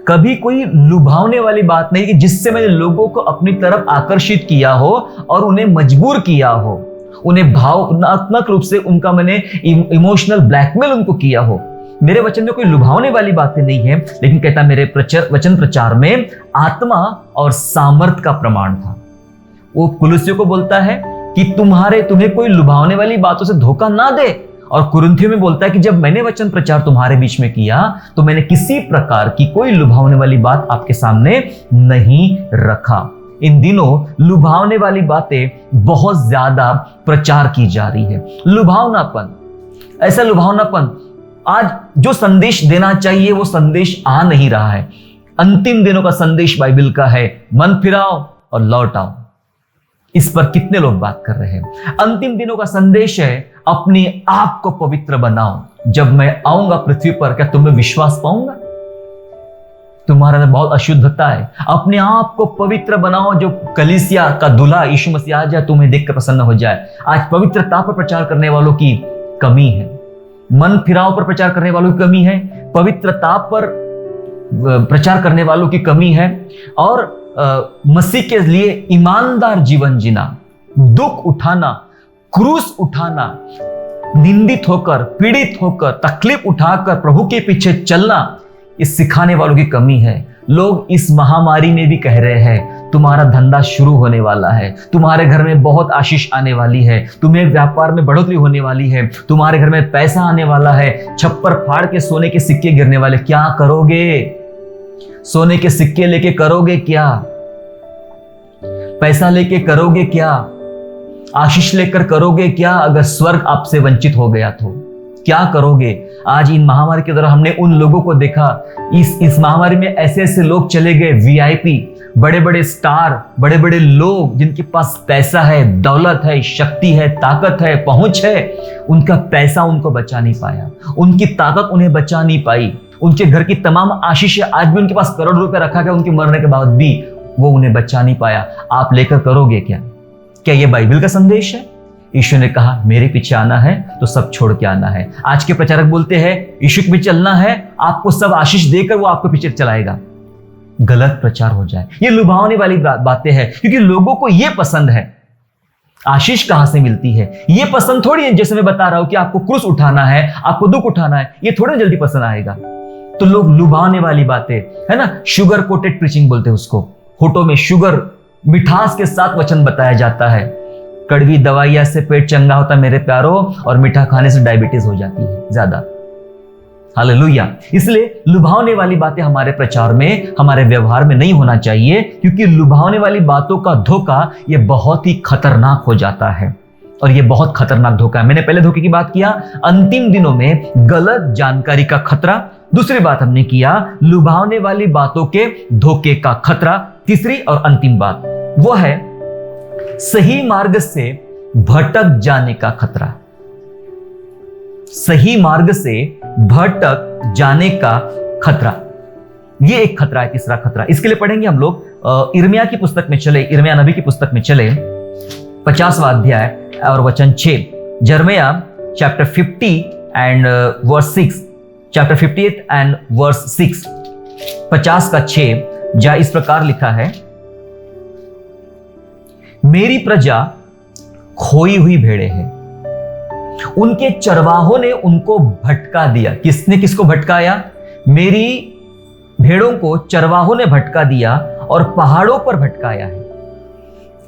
कभी कोई लुभावने वाली बात नहीं कि जिससे मैंने लोगों को अपनी तरफ आकर्षित किया हो और उन्हें मजबूर किया हो, उन्हें भावनात्मक रूप से उनका मैंने इमोशनल ब्लैकमेल उनको किया हो। मेरे वचन में कोई लुभावने वाली बातें नहीं है, लेकिन कहता मेरे वचन प्रचार में आत्मा और सामर्थ का प्रमाण था। वो कुलुस्सियों को बोलता है कि तुम्हें कोई लुभावने वाली बातों से धोखा ना दे, और कुरिन्थियों में बोलता है कि जब मैंने वचन प्रचार तुम्हारे बीच में किया तो मैंने किसी प्रकार की कोई लुभावने वाली बात आपके सामने नहीं रखा। इन दिनों लुभावने वाली बातें बहुत ज्यादा प्रचार की जा रही है। लुभावनापन, ऐसा लुभावनापन, आज जो संदेश देना चाहिए वो संदेश आ नहीं रहा है। अंतिम दिनों का संदेश बाइबल का है मन फिराओ और लौट आओ। इस पर कितने लोग बात कर रहे हैं? अंतिम दिनों का संदेश है अपने आप को पवित्र बनाओ। जब मैं आऊंगा पृथ्वी पर क्या तुम्हें विश्वास पाऊंगा? तुम्हारे अंदर बहुत अशुद्धता है, अपने आप को पवित्र बनाओ। जो कलीसिया का दूल्हा यीशु मसीह आ जाए, तुम्हें देखकर प्रसन्न हो जाए। आज पवित्रता पर प्रचार करने वालों की कमी है, मन फिराव पर प्रचार करने वालों की कमी है, पवित्रता पर प्रचार करने वालों की कमी है, और मसीह के लिए ईमानदार जीवन जीना, दुख उठाना, क्रूस उठाना, निंदित होकर, पीड़ित होकर, तकलीफ उठाकर प्रभु के पीछे चलना, इस सिखाने वालों की कमी है। लोग इस महामारी में भी कह रहे हैं तुम्हारा धंधा शुरू होने वाला है, तुम्हारे घर में बहुत आशीष आने वाली है, तुम्हें व्यापार में बढ़ोतरी होने वाली है, तुम्हारे घर में पैसा आने वाला है, छप्पर फाड़ के सोने के सिक्के गिरने वाले। क्या करोगे? सोने के सिक्के लेके करोगे क्या? पैसा लेके करोगे क्या? आशीष लेकर करोगे क्या? अगर स्वर्ग आपसे वंचित हो गया तो क्या करोगे? आज इन महामारी के दौरान हमने उन लोगों को देखा, इस महामारी में ऐसे ऐसे लोग चले गए, वीआईपी, बड़े बड़े स्टार, बड़े बड़े लोग जिनके पास पैसा है, दौलत है, शक्ति है, ताकत है, पहुंच है। उनका पैसा उनको बचा नहीं पाया, उनकी ताकत उन्हें बचा नहीं पाई। उनके घर की तमाम आशीषें, आज भी उनके पास करोड़ रुपए रखा गया, उनके मरने के बाद भी वो उन्हें बचा नहीं पाया, आप लेकर करोगे क्या? क्या ये बाइबल का संदेश है? यीशु ने कहा मेरे पीछे आना है तो सब छोड़ के आना है। आज के प्रचारक बोलते हैं यीशु के पीछे चलना है, आपको सब आशीष देकर वो आपको पीछे चलाएगा। गलत प्रचार हो जाए, ये लुभावने वाली बातें हैं, क्योंकि लोगों को ये पसंद है। आशीष कहां से मिलती है? ये पसंद थोड़ी है, जैसे मैं बता रहा हूं कि आपको क्रूस उठाना है, आपको दुख उठाना है, ये थोड़ी जल्दी पसंद आएगा। तो लोग लुभाने वाली बातें, है ना, शुगर कोटेड प्रीचिंग बोलते हैं उसको। होठों में शुगर, मिठास के साथ वचन बताया जाता है। कड़वी दवाइयां से पेट चंगा होता है मेरे प्यारों, और मीठा खाने से डायबिटीज हो जाती है ज्यादा। हालेलुया। इसलिए लुभावने वाली बातें हमारे प्रचार में, हमारे व्यवहार में नहीं होना चाहिए, क्योंकि लुभावने वाली बातों का धोखा ये बहुत ही खतरनाक हो जाता है, और ये बहुत खतरनाक धोखा है। मैंने पहले धोखे की बात किया, अंतिम दिनों में गलत जानकारी का खतरा। दूसरी बात हमने किया लुभावने वाली बातों के धोखे का खतरा। तीसरी और अंतिम बात वो है सही मार्ग से भटक जाने का खतरा। सही मार्ग से भटक जाने का खतरा, ये एक खतरा है, तीसरा खतरा। इसके लिए पढ़ेंगे हम लोग इर्मिया की पुस्तक में चले, इर्मिया नबी की पुस्तक में चले, 50वां अध्याय और वचन 6। यिर्मयाह chapter 50 and verse 6, chapter 58 and verse 6, 50 का 6, जहां इस प्रकार लिखा है, मेरी प्रजा खोई हुई भेड़ें हैं, उनके चरवाहों ने उनको भटका दिया। किसने किसको भटकाया? मेरी भेड़ों को चरवाहों ने भटका दिया और पहाड़ों पर भटकाया है।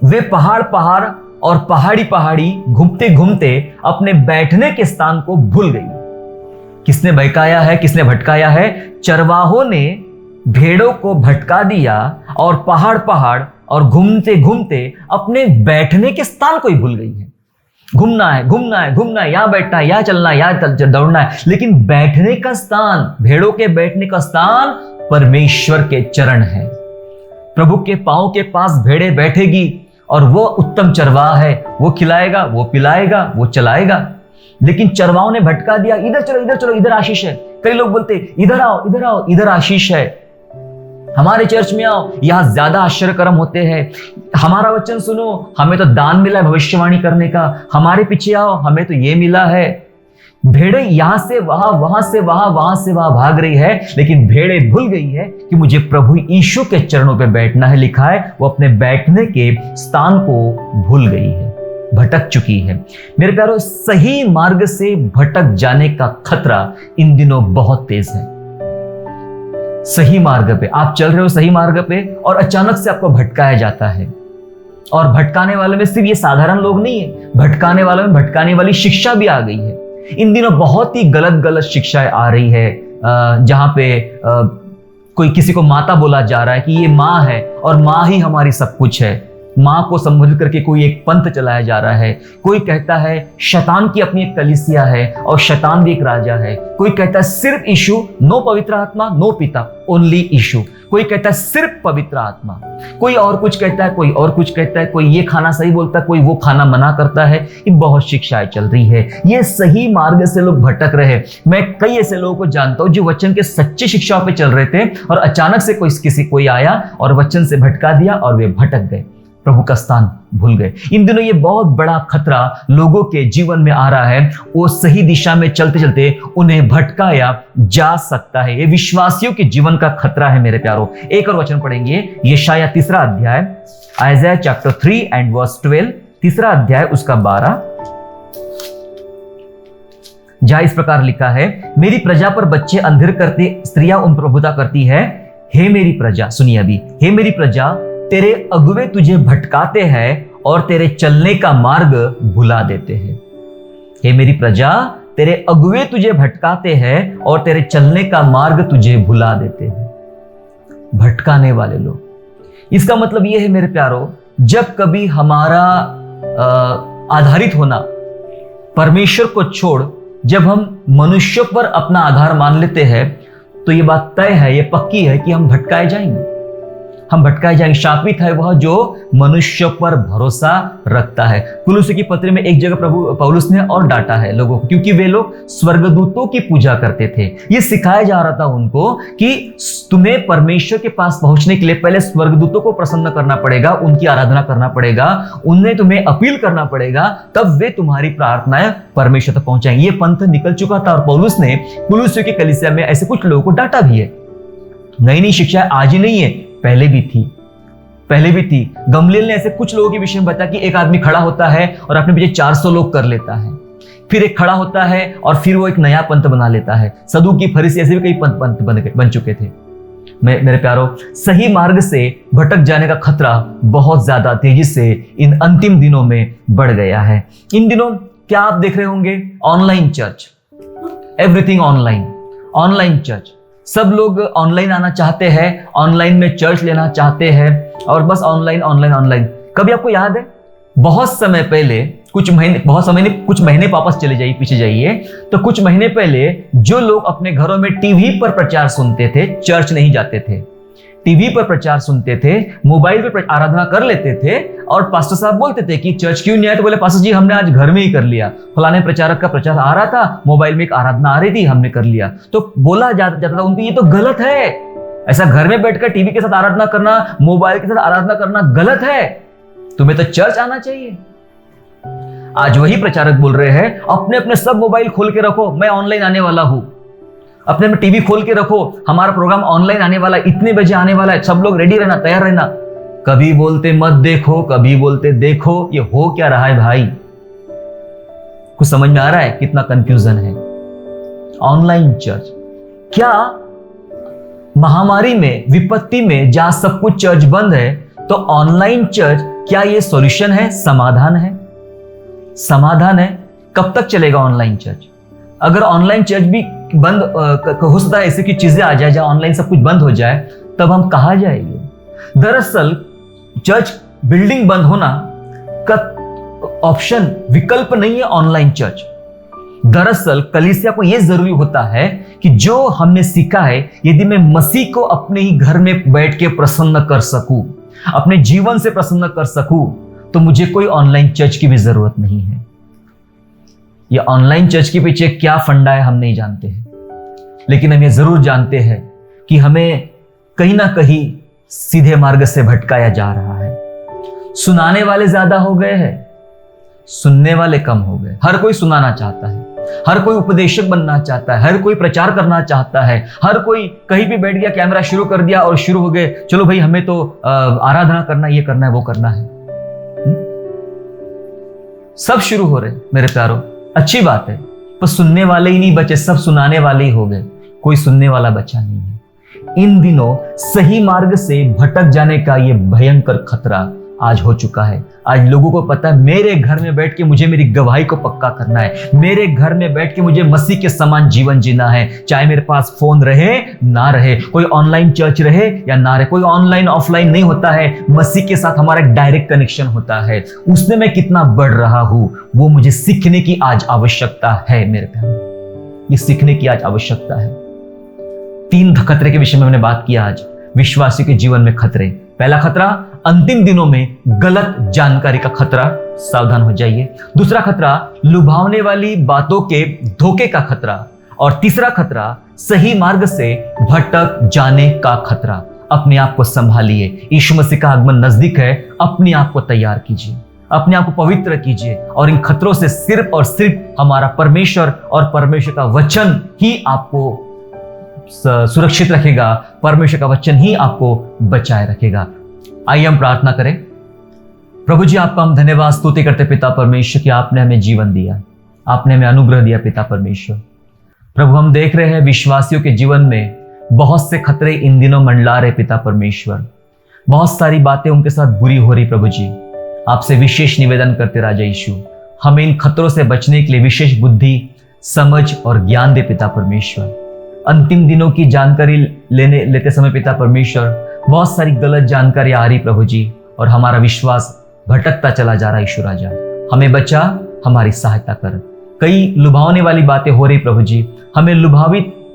वे पहाड़ पहाड़ और पहाड़ी पहाड़ी घूमते घूमते अपने बैठने के स्थान को भूल गई। किसने बहकाया है? किसने भटकाया है? चरवाहों ने भेड़ों को भटका दिया और पहाड़ पहाड़ और घूमते घूमते अपने बैठने के स्थान को ही भूल गई है। घूमना है, घूमना है, घूमना है, यहां बैठना है, यहां चलना है, यहां दौड़ना है, लेकिन बैठने का स्थान, भेड़ों के बैठने का स्थान परमेश्वर के चरण है। प्रभु के पांव के पास भेड़े बैठेगी और वो उत्तम चरवाहा है, वो खिलाएगा, वो पिलाएगा, वो चलाएगा। लेकिन चरवाहों ने भटका दिया, इधर चलो, इधर चलो, इधर आशीष है। कई लोग बोलते इधर आओ, इधर आओ, इधर आशीष है, हमारे चर्च में आओ, यहां ज्यादा आश्चर्यकर्म होते हैं, हमारा वचन सुनो, हमें तो दान मिला है भविष्यवाणी करने का, हमारे पीछे आओ, हमें तो ये मिला है। भेड़े यहां से वहां, वहां से वहां, वहां से वहां भाग रही है, लेकिन भेड़े भूल गई है कि मुझे प्रभु यीशु के चरणों पे बैठना है। लिखा है वो अपने बैठने के स्थान को भूल गई है, भटक चुकी है। मेरे प्यारों, सही मार्ग से भटक जाने का खतरा इन दिनों बहुत तेज है। सही मार्ग पे आप चल रहे हो, सही मार्ग पे, और अचानक से आपको भटकाया जाता है। और भटकाने वाले में सिर्फ ये साधारण लोग नहीं है, भटकाने वालों में भटकाने वाली शिक्षा भी आ गई है। इन दिनों बहुत ही गलत गलत शिक्षाएं आ रही है, जहां पे कोई किसी को माता बोला जा रहा है कि ये माँ है और माँ ही हमारी सब कुछ है। माँ को संबोधित करके कोई एक पंथ चलाया जा रहा है। कोई कहता है शैतान की अपनी एक कलीसिया है और शैतान भी एक राजा है। कोई कहता है सिर्फ यीशु, नो पवित्र आत्मा, नो पिता, ओनली यीशु। कोई कहता है सिर्फ पवित्र आत्मा, कोई और कुछ कहता है, कोई और कुछ कहता है, कोई ये खाना सही बोलता है, कोई वो खाना मना करता है। ये बहुत शिक्षाएं चल रही है, ये सही मार्ग से लोग भटक रहे। मैं कई ऐसे लोगों को जानता हूं जो वचन के सच्ची शिक्षाओं पे चल रहे थे और अचानक से कोई आया और वचन से भटका दिया और वे भटक गए, प्रभु का स्थान भूल गए। इन दिनों ये बहुत बड़ा खतरा लोगों के जीवन में आ रहा है। वो सही दिशा में चलते चलते उन्हें भटकाया जा सकता है। ये विश्वासियों के जीवन का खतरा है मेरे प्यारों। एक और वचन पढ़ेंगे, यशायाह 3 अध्याय, आइज़ाया चैप्टर 3 एंड वर्स 12, 3 अध्याय उसका 12, जहां इस प्रकार लिखा है, मेरी प्रजा पर बच्चे अंधेर करते, स्त्रियां उन प्रभुता करती है। हे मेरी प्रजा, सुनिए अभी, हे मेरी प्रजा, तेरे अगुवे तुझे भटकाते हैं और तेरे चलने का मार्ग भुला देते हैं। हे मेरी प्रजा, तेरे अगुवे तुझे भटकाते हैं और तेरे चलने का मार्ग तुझे भुला देते हैं। भटकाने वाले लोग, इसका मतलब यह है मेरे प्यारों, जब कभी हमारा आधारित होना परमेश्वर को छोड़ जब हम मनुष्यों पर अपना आधार मान लेते हैं, तो ये बात तय है, ये पक्की है कि हम भटकाए जाएंगे। हम भटकाए जाएंगे। शापित है वह जो मनुष्य पर भरोसा रखता है। कुलुस्सी की पत्री में एक जगह प्रभु पौलुस ने और डांटा है लोगों को, क्योंकि वे लोग स्वर्गदूतों की पूजा करते थे। ये सिखाया जा रहा था उनको कि तुम्हें परमेश्वर के पास पहुंचने के लिए पहले स्वर्गदूतों को प्रसन्न करना पड़ेगा, उनकी आराधना करना पड़ेगा, उन्हें तुम्हें अपील करना पड़ेगा, तब वे तुम्हारी प्रार्थनाएं परमेश्वर तक पहुंचाएंगे। ये पंथ निकल चुका था और पौलुस ने कुलुस्सी की कलीसिया में ऐसे कुछ लोगों को डांटा भी है। नई शिक्षा आज ही नहीं है, पहले भी थी। गमलीएल ने ऐसे कुछ लोगों के विषय में बताया कि एक आदमी खड़ा होता है और अपने पीछे 400 लोग कर लेता है, फिर एक खड़ा होता है और फिर वो एक नया पंथ बना लेता है। सदूकी, फरीसी ऐसे भी कई पंथ बन चुके थे। मेरे प्यारो, सही मार्ग से भटक जाने का खतरा बहुत ज्यादा तेजी से इन अंतिम दिनों में बढ़ गया है। इन दिनों क्या आप देख रहे होंगे? Online church, everything online church. सब लोग ऑनलाइन आना चाहते हैं, ऑनलाइन में चर्च लेना चाहते हैं और बस ऑनलाइन। कभी आपको याद है बहुत समय पहले, कुछ महीने वापस चले जाइए, पीछे जाइए, तो कुछ महीने पहले जो लोग अपने घरों में टीवी पर प्रचार सुनते थे, चर्च नहीं जाते थे, टीवी पर प्रचार सुनते थे, मोबाइल पर आराधना कर लेते थे और पास्टर साहब बोलते थे कि चर्च क्यों नहीं आए, तो बोले पास्टर जी हमने आज घर में ही कर लिया, फलाने प्रचारक का प्रचार आ रहा था, मोबाइल में एक आराधना आ रही थी, हमने कर लिया। तो बोला जाता था उनको ये तो गलत है, ऐसा घर में बैठकर टीवी के साथ आराधना करना, मोबाइल के साथ आराधना करना गलत है, तुम्हें तो चर्च आना चाहिए। आज वही प्रचारक बोल रहे हैं अपने अपने सब मोबाइल खोल के रखो, मैं ऑनलाइन आने वाला हूं, अपने में टीवी खोल के रखो, हमारा प्रोग्राम ऑनलाइन आने वाला है, इतने बजे आने वाला है, सब लोग रेडी रहना, तैयार रहना। कभी बोलते मत देखो, कभी बोलते देखो, ये हो क्या रहा है भाई? कुछ समझ में आ रहा है कितना कंफ्यूजन है? ऑनलाइन चर्च क्या महामारी में, विपत्ति में, जहां सब कुछ चर्च बंद है, तो ऑनलाइन चर्च क्या ये सॉल्यूशन है, समाधान है? समाधान है। कब तक चलेगा ऑनलाइन चर्च? अगर ऑनलाइन चर्च भी बंद हो सकता है, ऐसी की चीजें आ जाए जहां ऑनलाइन सब कुछ बंद हो जाए, तब हम कहां जाएंगे? दरअसल चर्च बिल्डिंग बंद होना का ऑप्शन, विकल्प नहीं है ऑनलाइन चर्च। दरअसल कलीसिया को यह जरूरी होता है कि जो हमने सीखा है, यदि मैं मसीह को अपने ही घर में बैठ के प्रसन्न कर सकूं, अपने जीवन से प्रसन्न कर सकूं, तो मुझे कोई ऑनलाइन चर्च की भी जरूरत नहीं है। ये ऑनलाइन चर्च के पीछे क्या फंडा है हम नहीं जानते हैं, लेकिन हम ये जरूर जानते हैं कि हमें कहीं ना कहीं सीधे मार्ग से भटकाया जा रहा है। सुनाने वाले ज्यादा हो गए हैं, सुनने वाले कम हो गए। हर कोई सुनाना चाहता है, हर कोई उपदेशक बनना चाहता है, हर कोई प्रचार करना चाहता है, हर कोई कहीं भी बैठ गया, कैमरा शुरू कर दिया और शुरू हो गए, चलो भाई हमें तो आराधना करना, ये करना है, वो करना है। सब शुरू हो रहे मेरे प्यारों, अच्छी बात है, पर सुनने वाले ही नहीं बचे, सब सुनाने वाले ही हो गए, कोई सुनने वाला बचा नहीं है। इन दिनों सही मार्ग से भटक जाने का ये भयंकर खतरा आज हो चुका है। आज लोगों को पता है मेरे घर में बैठ के मुझे मेरी गवाही को पक्का करना है, मेरे घर में बैठ के मुझे मसीह के समान जीवन जीना है, चाहे मेरे पास फोन रहे ना रहे, कोई ऑनलाइन चर्च रहे या ना रहे, कोई ऑनलाइन ऑफलाइन नहीं होता है, मसीह के साथ हमारा एक डायरेक्ट कनेक्शन होता है। उसमें मैं कितना बढ़ रहा हूं, वो मुझे सीखने की आज आवश्यकता है मेरे प्यारे, ये सीखने की आज आवश्यकता है। 3 खतरे के विषय में मैंने बात किया आज, विश्वासी के जीवन में खतरे। पहला खतरा, अंतिम दिनों में गलत जानकारी का खतरा, सावधान हो जाइए। दूसरा खतरा, लुभावने वाली बातों के धोखे का खतरा। और तीसरा खतरा, सही मार्ग से भटक जाने का खतरा। अपने आप को संभालिए, यीशु मसीह का आगमन नजदीक है, अपने आप को तैयार कीजिए, अपने आप को पवित्र कीजिए, और इन खतरों से सिर्फ और सिर्फ हमारा परमेश्वर और परमेश्वर का वचन ही आपको सुरक्षित रखेगा, परमेश्वर का वचन ही आपको बचाए रखेगा। आइए हम प्रार्थना करें। प्रभु जी, आपका हम धन्यवाद स्तुति करते पिता परमेश्वर कि आपने हमें जीवन दिया, आपने हमें अनुग्रह दिया पिता परमेश्वर। प्रभु, हम देख रहे हैं विश्वासियों के जीवन में बहुत से खतरे इन दिनों मंडला रहे पिता परमेश्वर, बहुत सारी बातें उनके साथ बुरी हो रही। प्रभु जी, आपसे विशेष निवेदन करते राजा यीशु, हमें इन खतरों से बचने के लिए विशेष बुद्धि, समझ और ज्ञान दे पिता परमेश्वर। अंतिम दिनों की जानकारी लेते समय पिता परमेश्वर, बहुत सारी गलत जानकारी आ रही प्रभु जी, और हमारा विश्वास भटकता चला जा रहा है। यीशु राजा, हमें बचा, हमारी सहायता कर। कई लुभावने वाली बातें हो रही प्रभु जी, हमें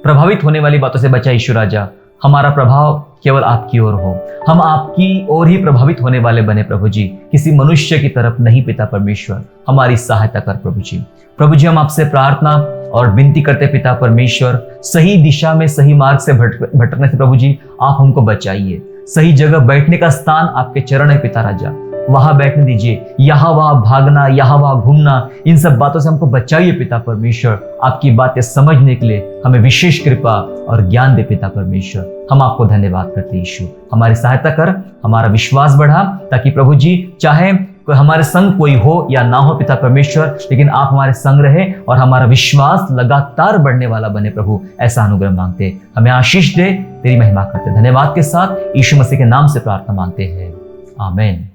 प्रभावित होने वाली बातों से बचा। यीशु राजा, हमारा प्रभाव केवल आपकी ओर हो, हम आपकी ओर ही प्रभावित होने वाले बने प्रभु जी, किसी मनुष्य की तरफ नहीं पिता परमेश्वर। हमारी सहायता कर प्रभु जी। प्रभु जी हम आपसे प्रार्थना और विनती करते पिता परमेश्वर, सही दिशा में सही मार्ग से भटकने से प्रभु जी आप हमको बचाइए। सही जगह बैठने का स्थान आपके चरण है पिता राजा, वहां बैठने दीजिए। यहाँ वहां भागना, यहाँ वहां घूमना, इन सब बातों से हमको बचाइए पिता परमेश्वर। आपकी बातें समझने के लिए हमें विशेष कृपा और ज्ञान दे पिता परमेश्वर। हम आपको धन्यवाद करते हैं यीशु। हमारी सहायता कर, हमारा विश्वास बढ़ा, ताकि प्रभु जी चाहे हमारे संग कोई हो या ना हो पिता परमेश्वर, लेकिन आप हमारे संग रहे और हमारा विश्वास लगातार बढ़ने वाला बने प्रभु। ऐसा अनुग्रह मांगते, हमें आशीष दे, तेरी महिमा करते। धन्यवाद के साथ यीशु मसीह के नाम से प्रार्थना मांगते हैं, आमीन।